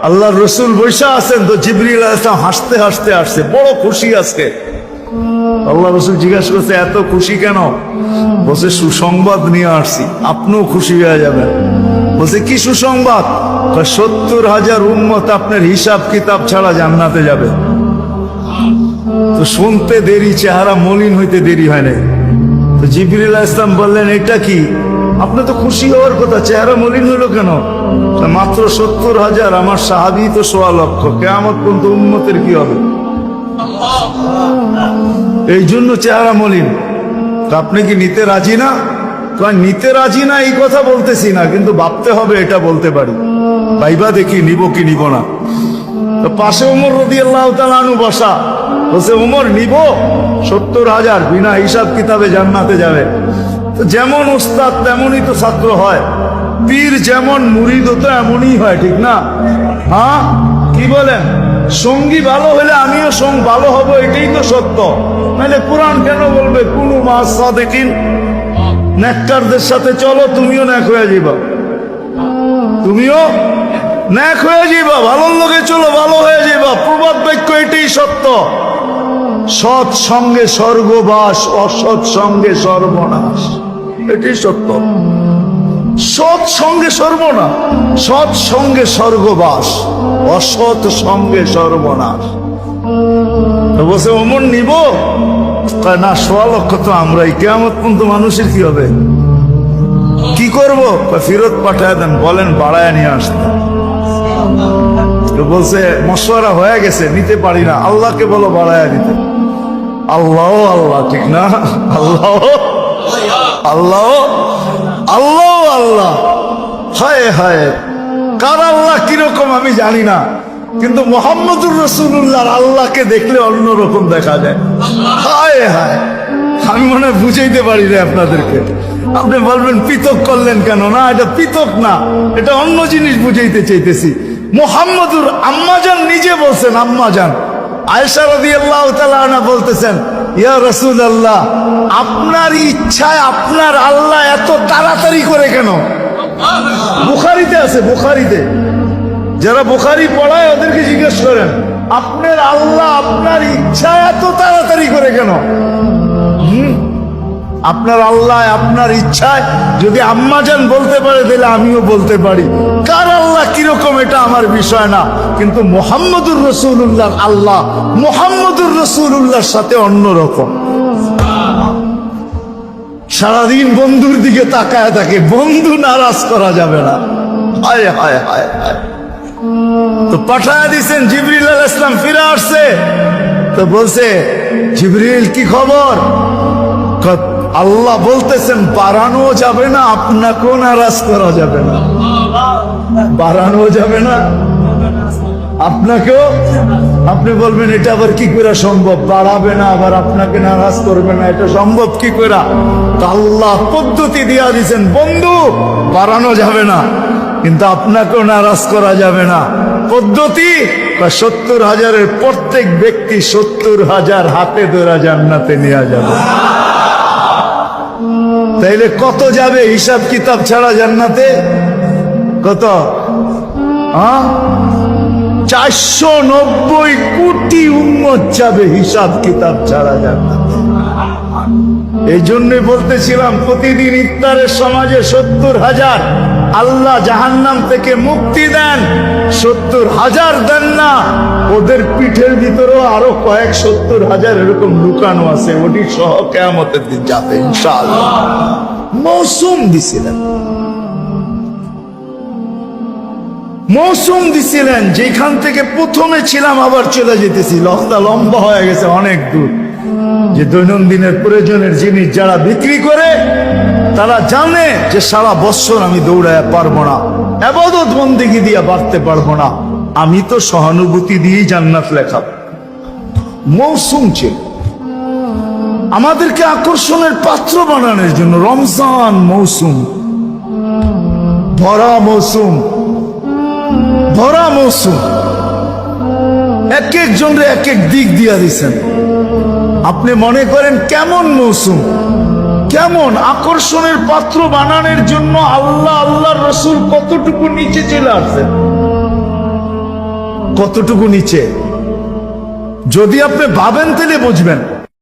আল্লাহর রসুল বৈশা আছেন, তো জিবরিল আলাইহিস সালাম হাসতে হাসতে আসছে, বড় খুশি আজকে। আল্লাহ রসুল জিজ্ঞাসা করছে, এত খুশি কেন? বলছে, সুসংবাদ নিয়ে আসছি, আপনিও খুশি হয়ে যাবেন। বলছে, কি সুসংবাদ? 70,000 উম্মত আপনার হিসাব কিতাব ছাড়া জান্নাতে যাবে। তো শুনতে দেরি, চেহারা মলিন হইতে দেরি হয় না। তো জিবরিল আলাইহিস সালাম বললেন, এটা কি? আপনি তো খুশি হওয়ার কথা, চেহারা মলিন হইল কেন? মাত্র 70,000, আমার সাহাবী তো 1.25 লক্ষ, কিয়ামত পর্যন্ত উম্মতের কি হবে? এই জন্য চেহারা মলিন। তো আপনি কি নিতে রাজি না? নিতে রাজি না এই কথা বলতেছি না, কিন্তু ভাবতে হবে এটা বলতে পারি। ভাইবা দেখি নিব কি নিব না। তো পাশে ওমর রাদিয়াল্লাহু তাআলা আনহু বসা, বলছে, ওমর নিব 70,000, বিনা হিসাব কিতাবে জান্নাতে যাবে। তো যেমন উস্তাদ তেমনই তো ছাত্র হয়, পীর যেমন মুরিদ তো এমনই হয়, ঠিক না? হ্যাঁ, কি বলেন? সঙ্গী ভালো হলে আমিও ভালো হব, এটাই তো সত্য। নাহলে কোরআন কেন বলবে কুনু মা'আস সাদিকিন? নেককারদের সাথে চলো, তুমিও নেক হয়ে যাবা, তুমিও নেক হয়ে যাবা। ভালোর লোকে চলো, ভালো হয়ে যাবা। প্রবাদ বাক্য এটাই সত্য। সৎ সঙ্গে স্বর্গবাস, অসৎ সঙ্গে সর্বনাশ, এটাই সত্য। সৎ সঙ্গে সর্বনাশ, সৎ সঙ্গে স্বর্গবাস, অসৎ সঙ্গে সর্বনাশ। বলছে, ওমর নিব না? 1.25 লক্ষ তো আমরাই, কিয়ামত পর্যন্ত মানুষের কি হবে? কি করব? ফেরত পাঠায় দেন, বলেন বাড়ায় নিয়ে আসতে। বলছে, মশওয়ারা হয়ে গেছে, নিতে পারি না, আল্লাহকে বলো বাড়ায় দিতে। আল্লাহ আল্লাহ, ঠিক না? আল্লাহ আল্লাহ আল্লাহ আল্লাহ, হায় হায়, কার আল্লাহ কিরকম আমি জানি না, কিন্তু মুহাম্মদুর রাসূলুল্লাহর আল্লাহকে দেখলে অন্যরকম দেখা যায়। হায় হায়, আমি মনে হয় বুঝাইতে পারি না আপনাদেরকে। আপনি বলবেন পৃথক করলেন কেন? না, এটা পৃথক না, এটা অন্য জিনিস বুঝাইতে চাইতেছি। মুহাম্মদুর আম্মাজান নিজে বলছেন, আম্মাজান আয়েশা রাদিয়াল্লাহু তাআলা আনহা বলতেছেন, ইয়া রাসূলুল্লাহ, আপনার ইচ্ছায় আপনার আল্লাহ এত তাড়াতাড়ি করে কেন? বুখারীতে আছে, বুখারীতে। যারা বুখারী পড়ায় ওদেরকে জিজ্ঞেস করেন, আপনার আল্লাহ আপনার ইচ্ছায় এত তাড়াতাড়ি করে কেন? আপনার আল্লাহ আপনার ইচ্ছায় যদি আম্মাজান বলতে পারে, তাহলে আমিও বলতে পারি। কার আল্লাহ কিরকম এটা আমার বিষয় না, কিন্তু মুহাম্মদুর রাসূলুল্লাহর আল্লাহ মুহাম্মদুর রাসূলুল্লাহর সাথে অন্যরকম। সারাদিন বন্ধুর দিকে তাকায় থাকে, বন্ধু নারাজ করা যাবে না। হায় হায় হায় হায়। তো পাঠায় দিছেন, জিবরিল আলাইহিস সালাম ফিরে আসছে। তো বলছে, জিবরিল কি খবর? আল্লাহ বলতেছেন, বাড়ানো যাবে না, আপনাকেও নারাজ করা যাবে না। বাড়ানো যাবে না, আপনাকেও। আপনি বলবেন, এটা আবার কি করে সম্ভব? বাড়াবে না আবার আপনাকে নারাজ করবে না, এটা সম্ভব কি করে? তো আল্লাহ পদ্ধতি দিয়া দিয়েছেন, বন্ধু বাড়ানো যাবে না, কিন্তু আপনাকেও নারাজ করা যাবে না। পদ্ধতি 70,000-এর প্রত্যেক ব্যক্তি 70,000 হাতে ধরা জান্নাতে নিয়ে যাবে। তাইলে কত যাবে হিসাব কিতাব ছাড়া জান্নাতে? কত? 490 কোটি উম্মত যাবে হিসাব কিতাব ছাড়া জান্নাতে। এই জন্যই বলতেছিলাম, প্রতিদিন ইফতারের সমাজে 70,000 আল্লাহ জাহান্নাম থেকে মুক্তি দেন। 70,000 দেন না, ওদের পিঠের ভিতরেও আরো কয়েক 70,000 এরকম লুকানো আছে, ওটি সহ কিয়ামতের দিন যাবে ইনশাআল্লাহ। মৌসুম দিছিলেন, মৌসুম দিছিলেন, যেখান থেকে প্রথমে ছিলাম আবার চলে যেতেছি। লতা লম্বা হয়ে গেছে অনেক দূর। যে দৈনন্দিনের প্রয়োজনের জিনিস যারা বিক্রি করে, তারা জানে যে সারা বছর আমি দৌড়ায় পারবো না, ইবাদত বন্দেগী দিয়ে বাড়তে পারবো না, আমি তো সহানুভূতি দিয়েই জান্নাত লেখা। মৌসুম ছিল আমাদেরকে আকর্ষণের পাত্র বানানোর জন্য। রমজান মৌসুম, ভরা মৌসুম, ভরা মৌসুম। এক একজনরে এক এক দিক দিয়া দিছেন। আপনি মনে করেন কেমন মৌসুম, কেমন আকর্ষণের পাত্র বানানোর জন্য আল্লাহ আল্লাহর রাসূল কতটুকু নিচে চলে আসছেন। কতটুকু নিচে। যদি আপনি ভাবেন তাহলে বুঝবেন।